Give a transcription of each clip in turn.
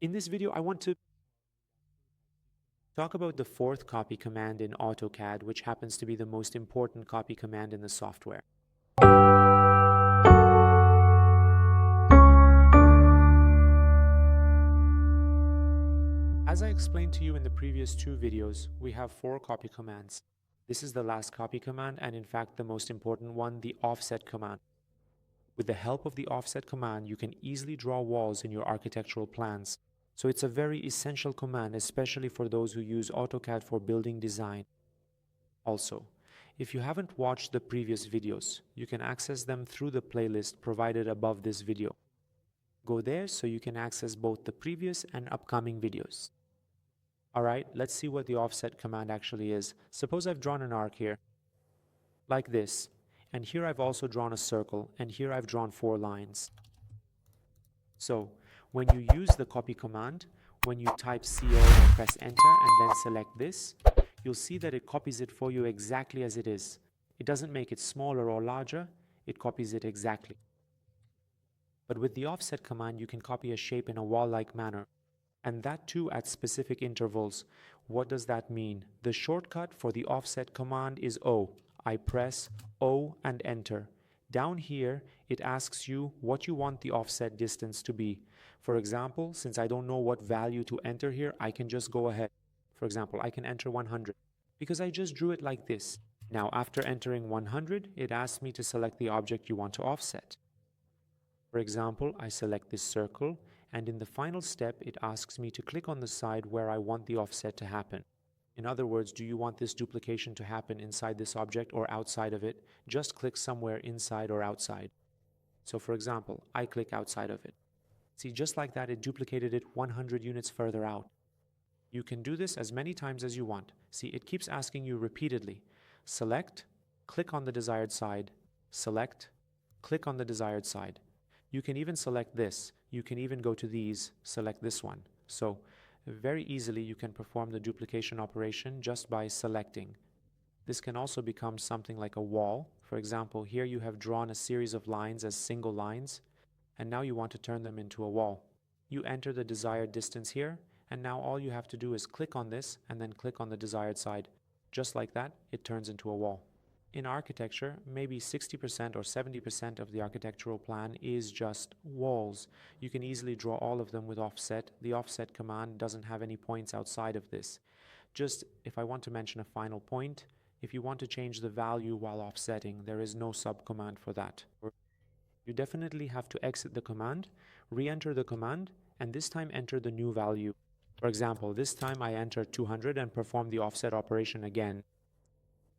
In this video, I want to talk about the fourth copy command in AutoCAD, which happens to be the most important copy command in the software. As I explained to you in the previous two videos, we have four copy commands. This is the last copy command, and in fact the most important one, the offset command. With the help of the offset command, you can easily draw walls in your architectural plans. So it's a very essential command, especially for those who use AutoCAD for building design. Also, if you haven't watched the previous videos, you can access them through the playlist provided above this video. Go there so you can access both the previous and upcoming videos. Alright, let's see what the offset command actually is. Suppose I've drawn an arc here, like this, and here I've also drawn a circle, and here I've drawn 4 lines. So, when you use the copy command, when you type CO and press enter and then select this, you'll see that it copies it for you exactly as it is. It doesn't make it smaller or larger, it copies it exactly. But with the offset command, you can copy a shape in a wall-like manner, and that too at specific intervals. What does that mean? The shortcut for the offset command is O. I press O and enter. Down here, it asks you what you want the offset distance to be. For example, since I don't know what value to enter here, I can just go ahead. For example, I can enter 100 because I just drew it like this. Now, after entering 100, it asks me to select the object you want to offset. For example, I select this circle, and in the final step, it asks me to click on the side where I want the offset to happen. In other words, do you want this duplication to happen inside this object or outside of it? Just click somewhere inside or outside. So for example, I click outside of it. See, just like that, it duplicated it 100 units further out. You can do this as many times as you want. See, it keeps asking you repeatedly. Select, click on the desired side, select, click on the desired side. You can even select this. You can even go to these, select this one. So very easily you can perform the duplication operation just by selecting. This can also become something like a wall. For example, here you have drawn a series of lines as single lines, and now you want to turn them into a wall. You enter the desired distance here, and now all you have to do is click on this and then click on the desired side. Just like that, it turns into a wall. In architecture, maybe 60% or 70% of the architectural plan is just walls. You can easily draw all of them with offset. The offset command doesn't have any points outside of this. Just if I want to mention a final point, if you want to change the value while offsetting, there is no subcommand for that. You definitely have to exit the command, re-enter the command, and this time enter the new value. For example, this time I enter 200 and perform the offset operation again.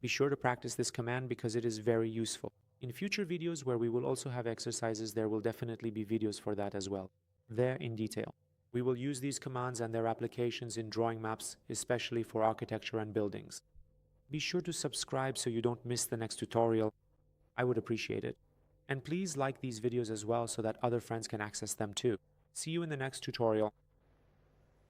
Be sure to practice this command because it is very useful. In future videos where we will also have exercises, there will definitely be videos for that as well. There in detail. We will use these commands and their applications in drawing maps, especially for architecture and buildings. Be sure to subscribe so you don't miss the next tutorial. I would appreciate it. And please like these videos as well so that other friends can access them too. See you in the next tutorial.